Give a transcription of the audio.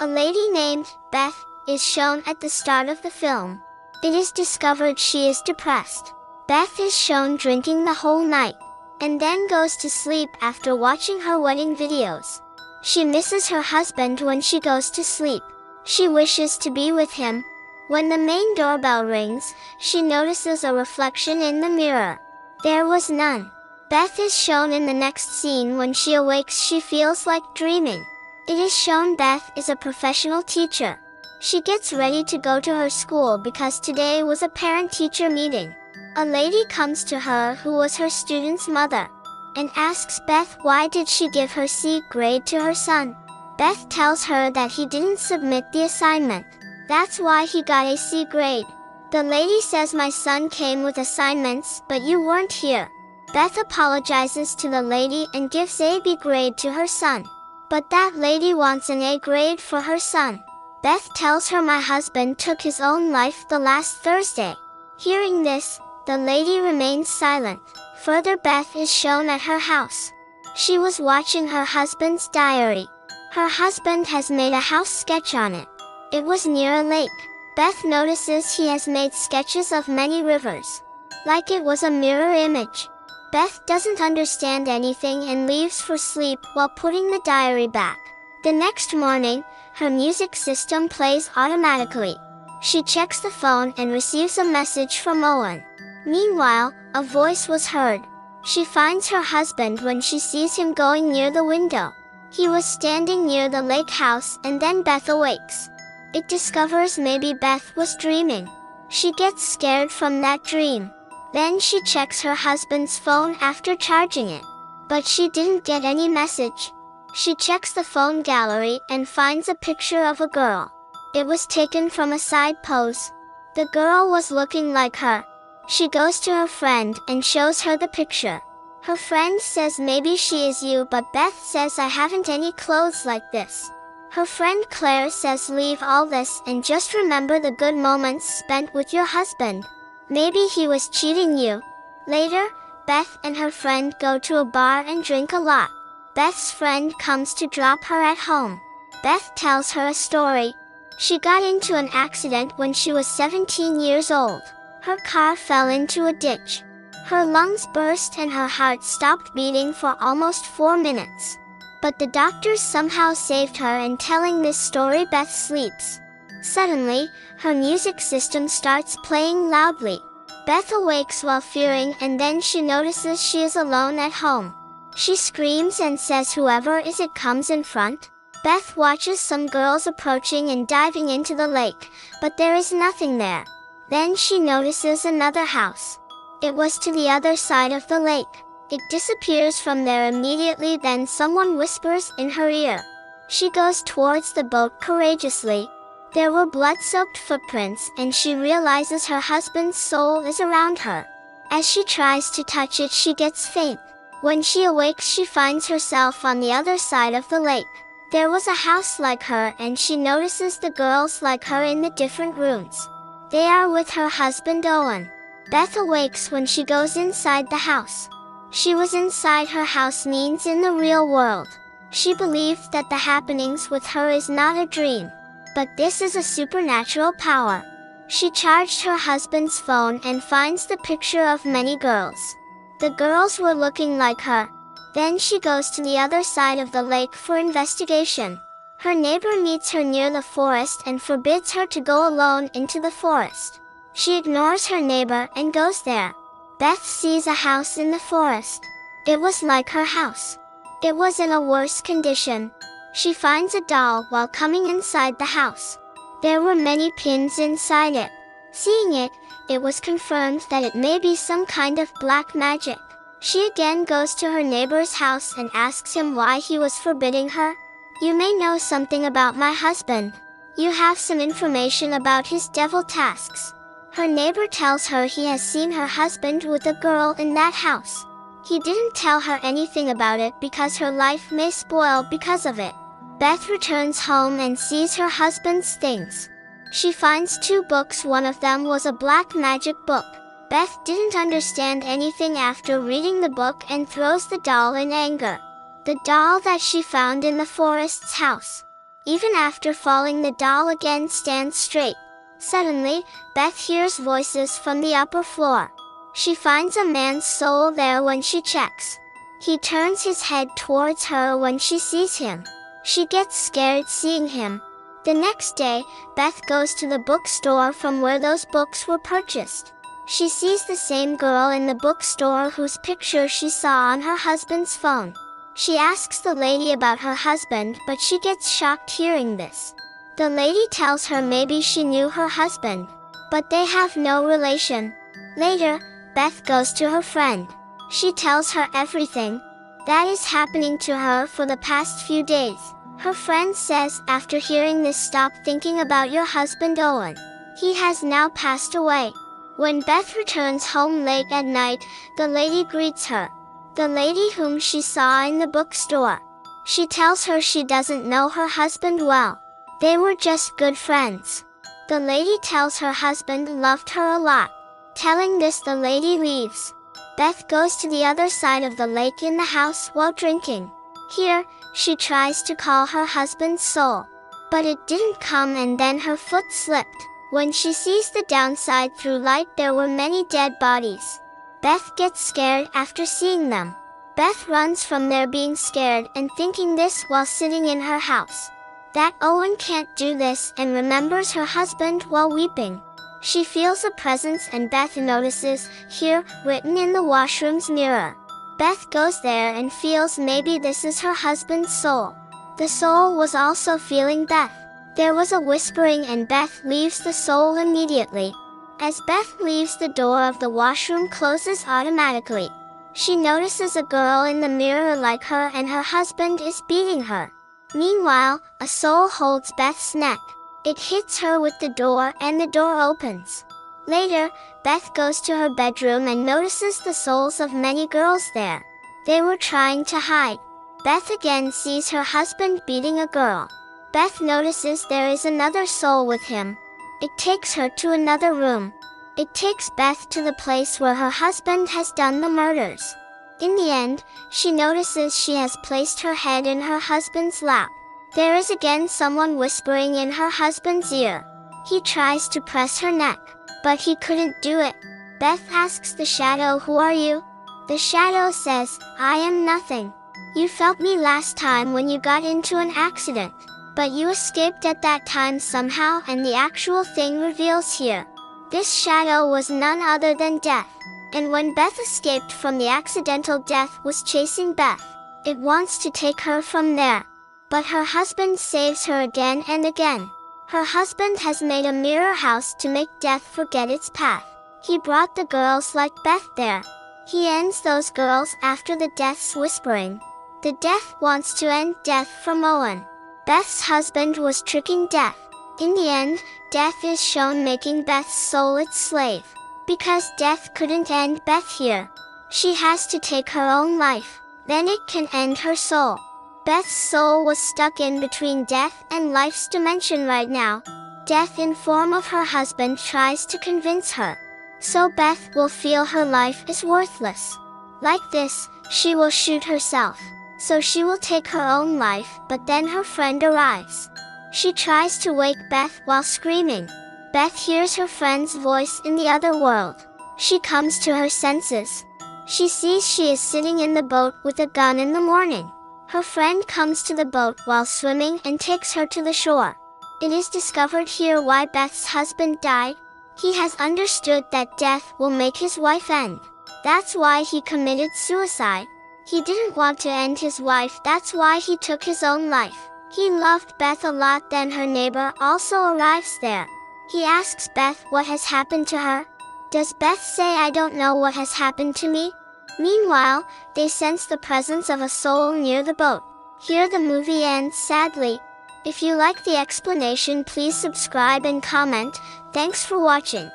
A lady named Beth is shown at the start of the film. It is discovered she is depressed. Beth is shown drinking the whole night, and then goes to sleep after watching her wedding videos. She misses her husband when she goes to sleep. She wishes to be with him. When the main doorbell rings, she notices a reflection in the mirror. There was none. Beth is shown in the next scene. When she awakes, she feels like dreaming. It is shown Beth is a professional teacher. She gets ready to go to her school because today was a parent-teacher meeting. A lady comes to her who was her student's mother and asks Beth why did she give her C grade to her son. Beth tells her that he didn't submit the assignment. That's why he got a C grade. The lady says, my son came with assignments, but you weren't here. Beth apologizes to the lady and gives a B grade to her son. But that lady wants an A grade for her son. Beth tells her, my husband took his own life the last Thursday. Hearing this, the lady remains silent. Further, Beth is shown at her house. She was watching her husband's diary. Her husband has made a house sketch on it. It was near a lake. Beth notices he has made sketches of many rivers, like it was a mirror image. Beth doesn't understand anything and leaves for sleep while putting the diary back. The next morning, her music system plays automatically. She checks the phone and receives a message from Owen. Meanwhile, a voice was heard. She finds her husband when she sees him going near the window. He was standing near the lake house, and then Beth awakes. It discovers maybe Beth was dreaming. She gets scared from that dream. Then she checks her husband's phone after charging it. But she didn't get any message. She checks the phone gallery and finds a picture of a girl. It was taken from a side pose. The girl was looking like her. She goes to her friend and shows her the picture. Her friend says maybe she is you, but Beth says I haven't any clothes like this. Her friend Claire says leave all this and just remember the good moments spent with your husband. Maybe he was cheating you. Later, Beth and her friend go to a bar and drink a lot. Beth's friend comes to drop her at home. Beth tells her a story. She got into an accident when she was 17 years old. Her car fell into a ditch. Her lungs burst and her heart stopped beating for almost 4 minutes. But the doctors somehow saved her, and telling this story, Beth sleeps. Suddenly, her music system starts playing loudly. Beth awakes while fearing, and then she notices she is alone at home. She screams and says whoever is it comes in front. Beth watches some girls approaching and diving into the lake, but there is nothing there. Then she notices another house. It was to the other side of the lake. It disappears from there immediately. Then someone whispers in her ear. She goes towards the boat courageously. There were blood-soaked footprints, and she realizes her husband's soul is around her. As she tries to touch it, she gets faint. When she awakes, she finds herself on the other side of the lake. There was a house like her, and she notices the girls like her in the different rooms. They are with her husband Owen. Beth awakes when she goes inside the house. She was inside her house means in the real world. She believed that the happenings with her is not a dream, but this is a supernatural power. She charged her husband's phone and finds the picture of many girls. The girls were looking like her. Then she goes to the other side of the lake for investigation. Her neighbor meets her near the forest and forbids her to go alone into the forest. She ignores her neighbor and goes there. Beth sees a house in the forest. It was like her house. It was in a worse condition. She finds a doll while coming inside the house. There were many pins inside it. Seeing it, it was confirmed that it may be some kind of black magic. She again goes to her neighbor's house and asks him why he was forbidding her. You may know something about my husband. You have some information about his devil tasks. Her neighbor tells her he has seen her husband with a girl in that house. He didn't tell her anything about it because her life may spoil because of it. Beth returns home and sees her husband's things. She finds 2 books. One of them was a black magic book. Beth didn't understand anything after reading the book and throws the doll in anger. The doll that she found in the forest's house. Even after falling, the doll again stands straight. Suddenly, Beth hears voices from the upper floor. She finds a man's soul there when she checks. He turns his head towards her when she sees him. She gets scared seeing him. The next day, Beth goes to the bookstore from where those books were purchased. She sees the same girl in the bookstore whose picture she saw on her husband's phone. She asks the lady about her husband, but she gets shocked hearing this. The lady tells her maybe she knew her husband, but they have no relation. Later, Beth goes to her friend. She tells her everything that is happening to her for the past few days. Her friend says, after hearing this, stop thinking about your husband Owen. He has now passed away. When Beth returns home late at night, the lady greets her. The lady whom she saw in the bookstore. She tells her she doesn't know her husband well. They were just good friends. The lady tells her husband loved her a lot. Telling this, the lady leaves. Beth goes to the other side of the lake in the house while drinking. Here, she tries to call her husband's soul. But it didn't come, and then her foot slipped. When she sees the downside through light, there were many dead bodies. Beth gets scared after seeing them. Beth runs from there being scared and thinking this while sitting in her house. That Owen can't do this, and remembers her husband while weeping. She feels a presence, and Beth notices, here, written in the washroom's mirror. Beth goes there and feels maybe this is her husband's soul. The soul was also feeling Beth. There was a whispering, and Beth leaves the soul immediately. As Beth leaves, the door of the washroom closes automatically. She notices a girl in the mirror like her, and her husband is beating her. Meanwhile, a soul holds Beth's neck. It hits her with the door, and the door opens. Later, Beth goes to her bedroom and notices the souls of many girls there. They were trying to hide. Beth again sees her husband beating a girl. Beth notices there is another soul with him. It takes her to another room. It takes Beth to the place where her husband has done the murders. In the end, she notices she has placed her head in her husband's lap. There is again someone whispering in her husband's ear. He tries to press her neck, but he couldn't do it. Beth asks the shadow, "Who are you?" The shadow says, "I am nothing. You felt me last time when you got into an accident, but you escaped at that time somehow, and the actual thing reveals here. This shadow was none other than death. And when Beth escaped from the accidental, death was chasing Beth. It wants to take her from there. But her husband saves her again and again. Her husband has made a mirror house to make death forget its path. He brought the girls like Beth there. He ends those girls after the death's whispering. The death wants to end death from Owen. Beth's husband was tricking death. In the end, death is shown making Beth's soul its slave. Because death couldn't end Beth here. She has to take her own life. Then it can end her soul. Beth's soul was stuck in between death and life's dimension right now. Death in form of her husband tries to convince her. So Beth will feel her life is worthless. Like this, she will shoot herself. So she will take her own life, but then her friend arrives. She tries to wake Beth while screaming. Beth hears her friend's voice in the other world. She comes to her senses. She sees she is sitting in the boat with a gun in the morning. Her friend comes to the boat while swimming and takes her to the shore. It is discovered here why Beth's husband died. He has understood that death will make his wife end. That's why he committed suicide. He didn't want to end his wife, that's why he took his own life. He loved Beth a lot. Then her neighbor also arrives there. He asks Beth what has happened to her. Does Beth say, "I don't know what has happened to me"? Meanwhile, they sense the presence of a soul near the boat. Here the movie ends sadly. If you like the explanation, please subscribe and comment. Thanks for watching.